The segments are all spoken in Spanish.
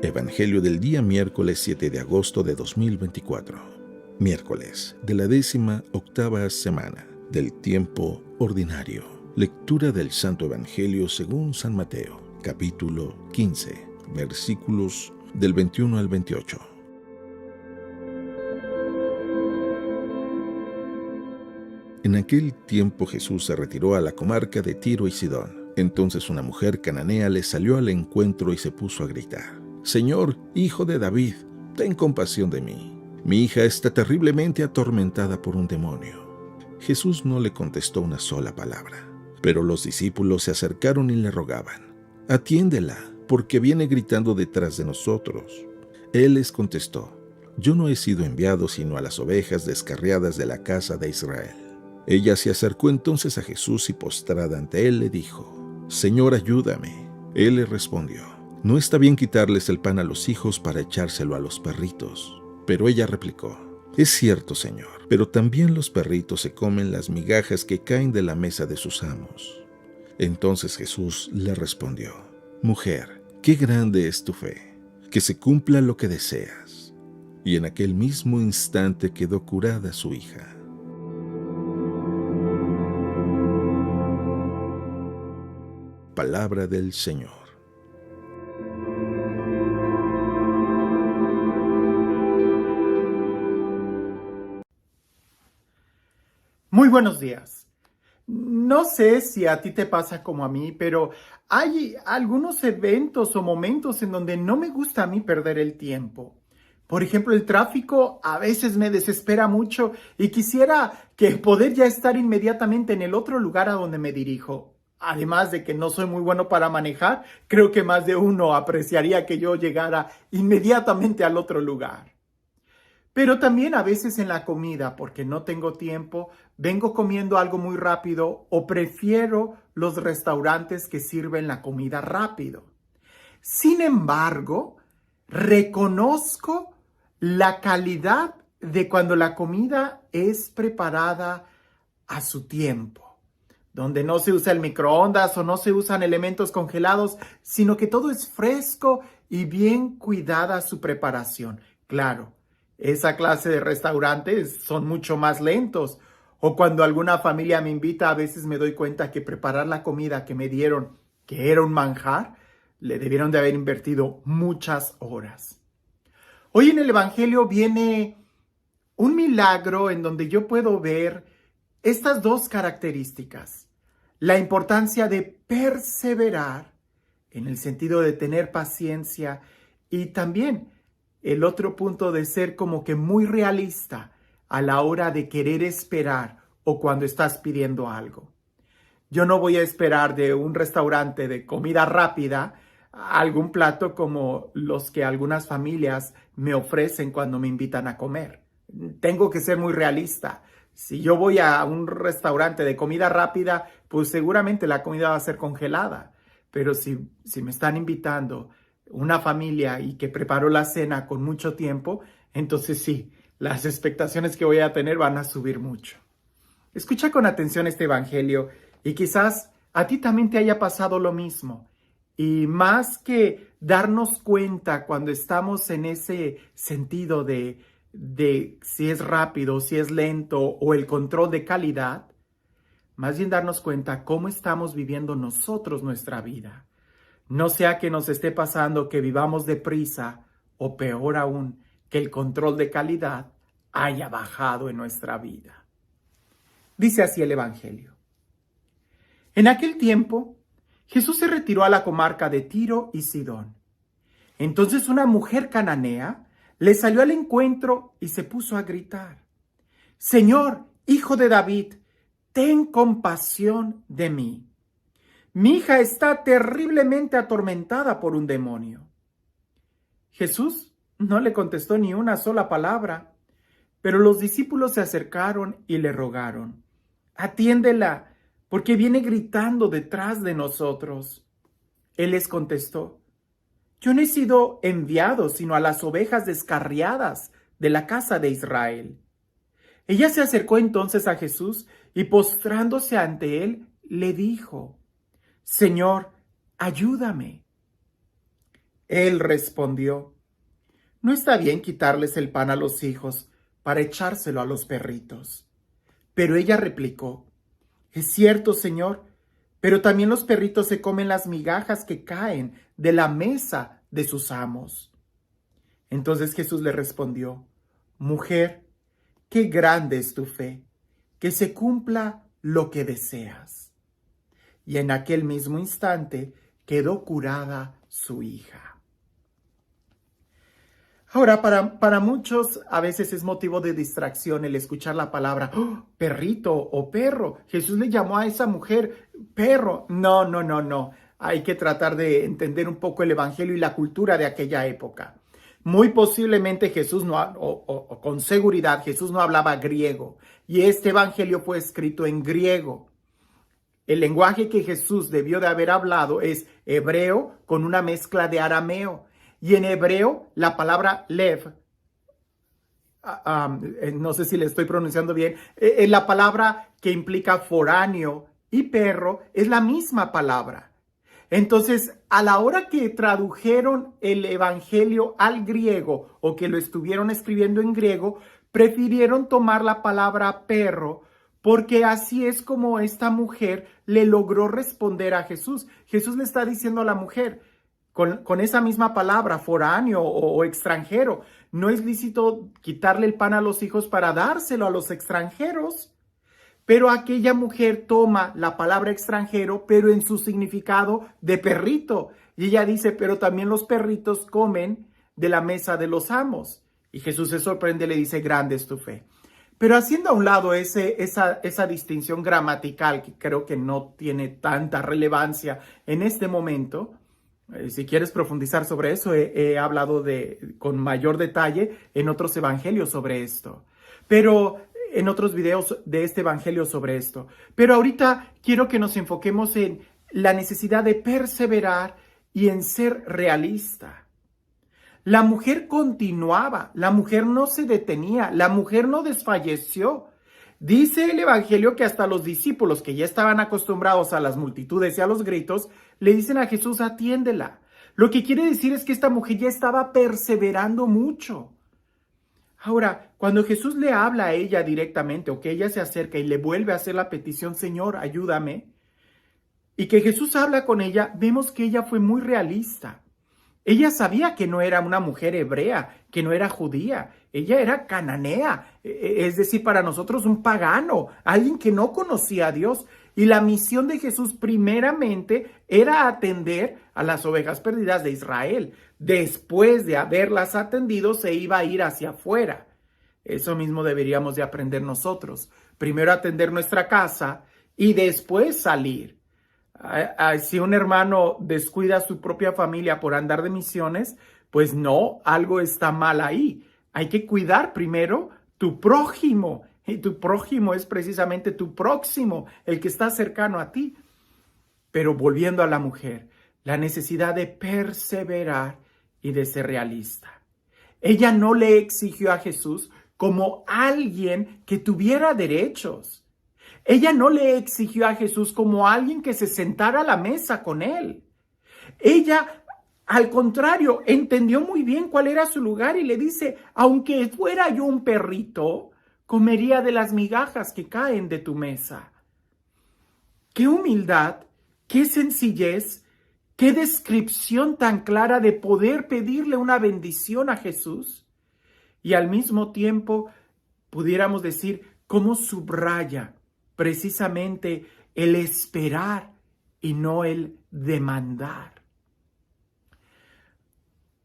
Evangelio del día miércoles 7 de agosto de 2024. Miércoles de la 18ª semana del tiempo ordinario. Lectura del Santo Evangelio según San Mateo, capítulo 15, versículos del 21 al 28. En aquel tiempo Jesús se retiró a la comarca de Tiro y Sidón. Entonces una mujer cananea le salió al encuentro y se puso a gritar: «Señor, hijo de David, ten compasión de mí. Mi hija está terriblemente atormentada por un demonio». Jesús no le contestó una sola palabra, pero los discípulos se acercaron y le rogaban: «Atiéndela, porque viene gritando detrás de nosotros». Él les contestó: «Yo no he sido enviado sino a las ovejas descarriadas de la casa de Israel». Ella se acercó entonces a Jesús y postrada ante él le dijo: «Señor, ayúdame». Él le respondió: «No está bien quitarles el pan a los hijos para echárselo a los perritos». Pero ella replicó: «Es cierto, Señor, pero también los perritos se comen las migajas que caen de la mesa de sus amos». Entonces Jesús le respondió: «Mujer, qué grande es tu fe, que se cumpla lo que deseas». Y en aquel mismo instante quedó curada su hija. Palabra del Señor. Muy buenos días. No sé si a ti te pasa como a mí, pero hay algunos eventos o momentos en donde no me gusta a mí perder el tiempo. Por ejemplo, el tráfico a veces me desespera mucho y quisiera que poder ya estar inmediatamente en el otro lugar a donde me dirijo. Además de que no soy muy bueno para manejar, creo que más de uno apreciaría que yo llegara inmediatamente al otro lugar. Pero también a veces en la comida, porque no tengo tiempo, vengo comiendo algo muy rápido o prefiero los restaurantes que sirven la comida rápido. Sin embargo, reconozco la calidad de cuando la comida es preparada a su tiempo, donde no se usa el microondas o no se usan elementos congelados, sino que todo es fresco y bien cuidada su preparación. Claro, esa clase de restaurantes son mucho más lentos. O cuando alguna familia me invita, a veces me doy cuenta que preparar la comida que me dieron, que era un manjar, le debieron de haber invertido muchas horas. Hoy en el Evangelio viene un milagro en donde yo puedo ver estas dos características: la importancia de perseverar, en el sentido de tener paciencia, y también el otro punto de ser como que muy realista a la hora de querer esperar o cuando estás pidiendo algo. Yo no voy a esperar de un restaurante de comida rápida algún plato como los que algunas familias me ofrecen cuando me invitan a comer. Tengo que ser muy realista. Si yo voy a un restaurante de comida rápida, pues seguramente la comida va a ser congelada. Pero si me están invitando una familia y que preparó la cena con mucho tiempo, entonces sí, las expectaciones que voy a tener van a subir mucho. Escucha con atención este evangelio y quizás a ti también te haya pasado lo mismo. Y más que darnos cuenta cuando estamos en ese sentido de si es rápido, si es lento o el control de calidad, más bien darnos cuenta cómo estamos viviendo nosotros nuestra vida. No sea que nos esté pasando que vivamos deprisa o peor aún, que el control de calidad haya bajado en nuestra vida. Dice así el Evangelio. En aquel tiempo, Jesús se retiró a la comarca de Tiro y Sidón. Entonces una mujer cananea le salió al encuentro y se puso a gritar: «Señor, hijo de David, ten compasión de mí. Mi hija está terriblemente atormentada por un demonio». Jesús no le contestó ni una sola palabra, pero los discípulos se acercaron y le rogaron: «Atiéndela, porque viene gritando detrás de nosotros». Él les contestó: «Yo no he sido enviado sino a las ovejas descarriadas de la casa de Israel». Ella se acercó entonces a Jesús y postrándose ante él, le dijo: «Señor, ayúdame». Él respondió: no está bien quitarles el pan a los hijos para echárselo a los perritos. Pero ella replicó: es cierto, Señor, pero también los perritos se comen las migajas que caen de la mesa de sus amos. Entonces Jesús le respondió: mujer, qué grande es tu fe, que se cumpla lo que deseas. Y en aquel mismo instante quedó curada su hija. Ahora, para muchos a veces es motivo de distracción el escuchar la palabra perrito o perro. Jesús le llamó a esa mujer perro. No, no, no, no. Hay que tratar de entender un poco el evangelio y la cultura de aquella época. Muy posiblemente Jesús con seguridad, Jesús no hablaba griego. Y este evangelio fue escrito en griego. El lenguaje que Jesús debió de haber hablado es hebreo con una mezcla de arameo. Y en hebreo, la palabra lev, no sé si le estoy pronunciando bien, la palabra que implica foráneo y perro es la misma palabra. Entonces, a la hora que tradujeron el evangelio al griego o que lo estuvieron escribiendo en griego, prefirieron tomar la palabra perro porque así es como esta mujer le logró responder a Jesús. Jesús le está diciendo a la mujer, con esa misma palabra, foráneo o extranjero. No es lícito quitarle el pan a los hijos para dárselo a los extranjeros. Pero aquella mujer toma la palabra extranjero, pero en su significado de perrito. Y ella dice, pero también los perritos comen de la mesa de los amos. Y Jesús se sorprende y le dice, grande es tu fe. Pero haciendo a un lado esa distinción gramatical, que creo que no tiene tanta relevancia en este momento, si quieres profundizar sobre eso, he hablado con mayor detalle en otros evangelios sobre esto. Pero en otros videos de este evangelio sobre esto. Pero ahorita quiero que nos enfoquemos en la necesidad de perseverar y en ser realista. La mujer continuaba, la mujer no se detenía, la mujer no desfalleció. Dice el evangelio que hasta los discípulos que ya estaban acostumbrados a las multitudes y a los gritos, le dicen a Jesús, atiéndela. Lo que quiere decir es que esta mujer ya estaba perseverando mucho. Ahora, cuando Jesús le habla a ella directamente o que ella se acerca y le vuelve a hacer la petición, Señor, ayúdame, y que Jesús habla con ella, vemos que ella fue muy realista. Ella sabía que no era una mujer hebrea, que no era judía. Ella era cananea, es decir, para nosotros un pagano, alguien que no conocía a Dios. Y la misión de Jesús primeramente era atender a las ovejas perdidas de Israel. Después de haberlas atendido, se iba a ir hacia afuera. Eso mismo deberíamos de aprender nosotros. Primero atender nuestra casa y después salir. Si un hermano descuida a su propia familia por andar de misiones, pues no, algo está mal ahí. Hay que cuidar primero tu prójimo. Y tu prójimo es precisamente tu próximo, el que está cercano a ti. Pero volviendo a la mujer, la necesidad de perseverar y de ser realista. Ella no le exigió a Jesús como alguien que tuviera derechos. Ella no le exigió a Jesús como alguien que se sentara a la mesa con él. Ella, al contrario, entendió muy bien cuál era su lugar y le dice, aunque fuera yo un perrito, comería de las migajas que caen de tu mesa. Qué humildad, qué sencillez, qué descripción tan clara de poder pedirle una bendición a Jesús. Y al mismo tiempo, pudiéramos decir, cómo subraya precisamente el esperar y no el demandar.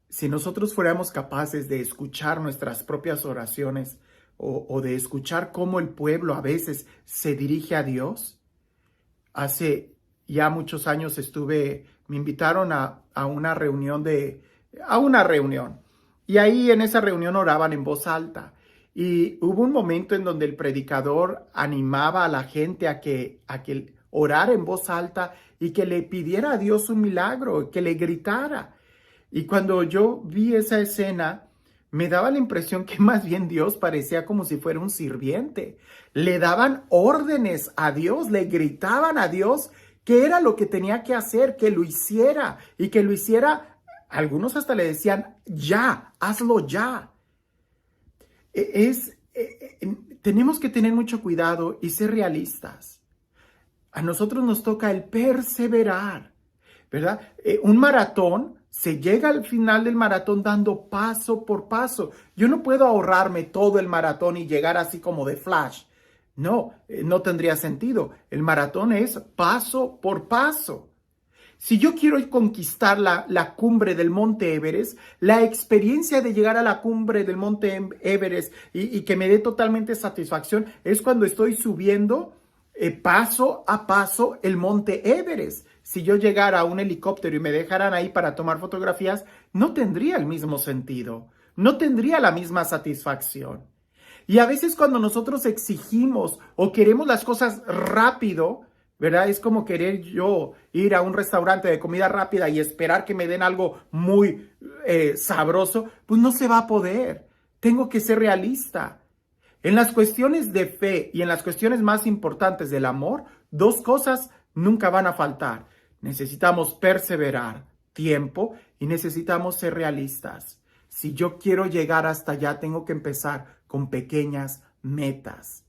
Si nosotros fuéramos capaces de escuchar nuestras propias oraciones o de escuchar cómo el pueblo a veces se dirige a Dios, hace ya muchos años me invitaron a una reunión y ahí en esa reunión oraban en voz alta. Y hubo un momento en donde el predicador animaba a la gente a que orara en voz alta y que le pidiera a Dios un milagro, que le gritara. Y cuando yo vi esa escena, me daba la impresión que más bien Dios parecía como si fuera un sirviente. Le daban órdenes a Dios, le gritaban a Dios qué era lo que tenía que hacer, que lo hiciera y que lo hiciera Algunos hasta le decían, ya, hazlo ya. Tenemos que tener mucho cuidado y ser realistas. A nosotros nos toca el perseverar, ¿verdad? Un maratón, se llega al final del maratón dando paso por paso. Yo no puedo ahorrarme todo el maratón y llegar así como de flash. No, no tendría sentido. El maratón es paso por paso. Si yo quiero conquistar la cumbre del Monte Everest, la experiencia de llegar a la cumbre del Monte Everest y que me dé totalmente satisfacción es cuando estoy subiendo paso a paso el Monte Everest. Si yo llegara a un helicóptero y me dejaran ahí para tomar fotografías, no tendría el mismo sentido, no tendría la misma satisfacción. Y a veces cuando nosotros exigimos o queremos las cosas rápido, ¿verdad? Es como querer yo ir a un restaurante de comida rápida y esperar que me den algo muy sabroso, pues no se va a poder. Tengo que ser realista. En las cuestiones de fe y en las cuestiones más importantes del amor, dos cosas nunca van a faltar. Necesitamos perseverar tiempo y necesitamos ser realistas. Si yo quiero llegar hasta allá, tengo que empezar con pequeñas metas.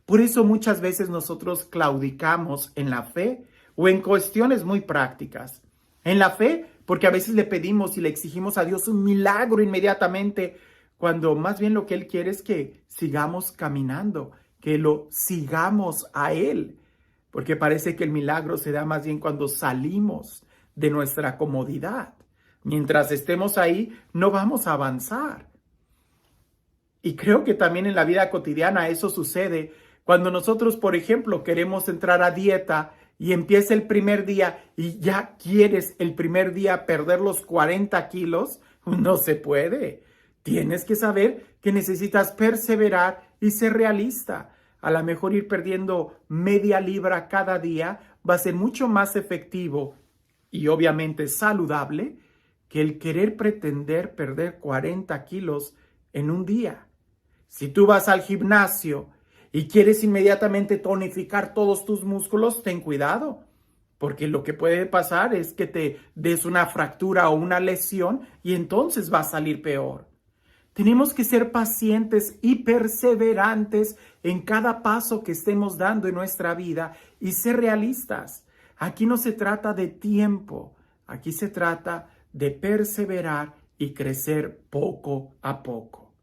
Por eso muchas veces nosotros claudicamos en la fe o en cuestiones muy prácticas. En la fe, porque a veces le pedimos y le exigimos a Dios un milagro inmediatamente, cuando más bien lo que Él quiere es que sigamos caminando, que lo sigamos a Él, porque parece que el milagro se da más bien cuando salimos de nuestra comodidad. Mientras estemos ahí, no vamos a avanzar. Y creo que también en la vida cotidiana eso sucede cuando nosotros, por ejemplo, queremos entrar a dieta y empieza el primer día y ya quieres el primer día perder los 40 kilos, no se puede. Tienes que saber que necesitas perseverar y ser realista. A lo mejor ir perdiendo media libra cada día va a ser mucho más efectivo y obviamente saludable que el querer pretender perder 40 kilos en un día. Si tú vas al gimnasio y quieres inmediatamente tonificar todos tus músculos, ten cuidado, porque lo que puede pasar es que te des una fractura o una lesión y entonces va a salir peor. Tenemos que ser pacientes y perseverantes en cada paso que estemos dando en nuestra vida y ser realistas. Aquí no se trata de tiempo, aquí se trata de perseverar y crecer poco a poco.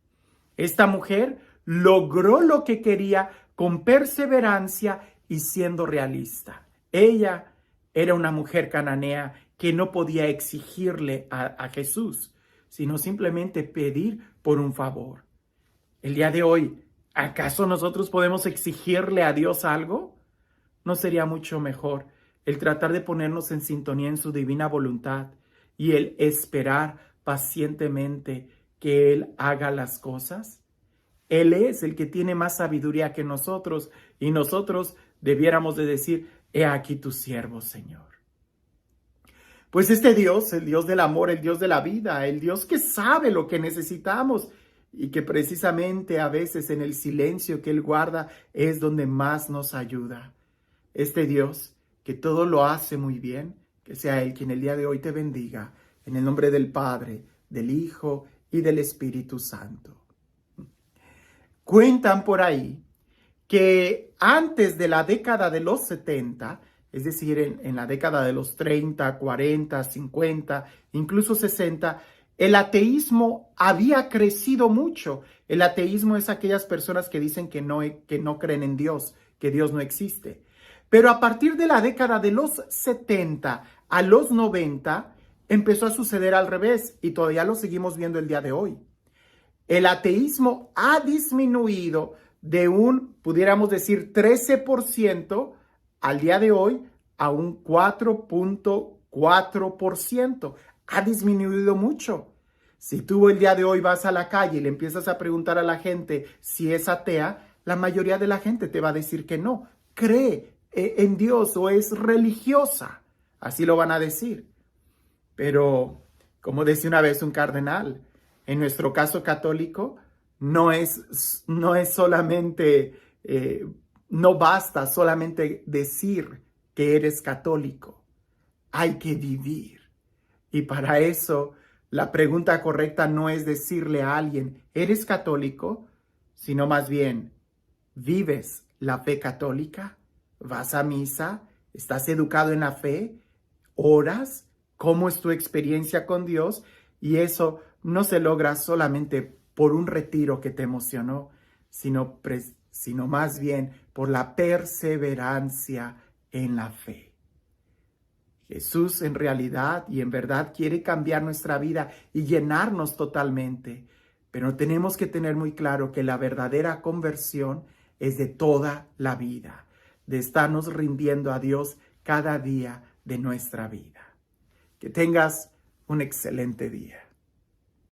Esta mujer logró lo que quería con perseverancia y siendo realista. Ella era una mujer cananea que no podía exigirle a Jesús, sino simplemente pedir por un favor. El día de hoy, ¿acaso nosotros podemos exigirle a Dios algo? ¿No sería mucho mejor el tratar de ponernos en sintonía en su divina voluntad y el esperar pacientemente que Él haga las cosas? Él es el que tiene más sabiduría que nosotros y nosotros debiéramos de decir, he aquí tu siervo, Señor. Pues este Dios, el Dios del amor, el Dios de la vida, el Dios que sabe lo que necesitamos y que precisamente a veces en el silencio que Él guarda es donde más nos ayuda. Este Dios que todo lo hace muy bien, que sea Él quien el día de hoy te bendiga, en el nombre del Padre, del Hijo y del Espíritu Santo. Cuentan por ahí que antes de la década de los 70, es decir, en la década de los 30, 40, 50, incluso 60, el ateísmo había crecido mucho. El ateísmo es aquellas personas que dicen que no creen en Dios, que Dios no existe. Pero a partir de la década de los 70 a los 90, empezó a suceder al revés y todavía lo seguimos viendo el día de hoy. El ateísmo ha disminuido de un, pudiéramos decir, 13% al día de hoy a un 4.4%. Ha disminuido mucho. Si tú el día de hoy vas a la calle y le empiezas a preguntar a la gente si es atea, la mayoría de la gente te va a decir que no. Cree en Dios o es religiosa. Así lo van a decir. Pero, como decía una vez un cardenal, en nuestro caso católico, no es solamente, no basta solamente decir que eres católico. Hay que vivir. Y para eso La pregunta correcta no es decirle a alguien, ¿eres católico? Sino más bien, ¿vives la fe católica? ¿Vas a misa? ¿Estás educado en la fe? ¿Oras? ¿Cómo es tu experiencia con Dios? Y eso no se logra solamente por un retiro que te emocionó, sino más bien por la perseverancia en la fe. Jesús en realidad y en verdad quiere cambiar nuestra vida y llenarnos totalmente, pero tenemos que tener muy claro que la verdadera conversión es de toda la vida, de estarnos rindiendo a Dios cada día de nuestra vida. Que tengas un excelente día.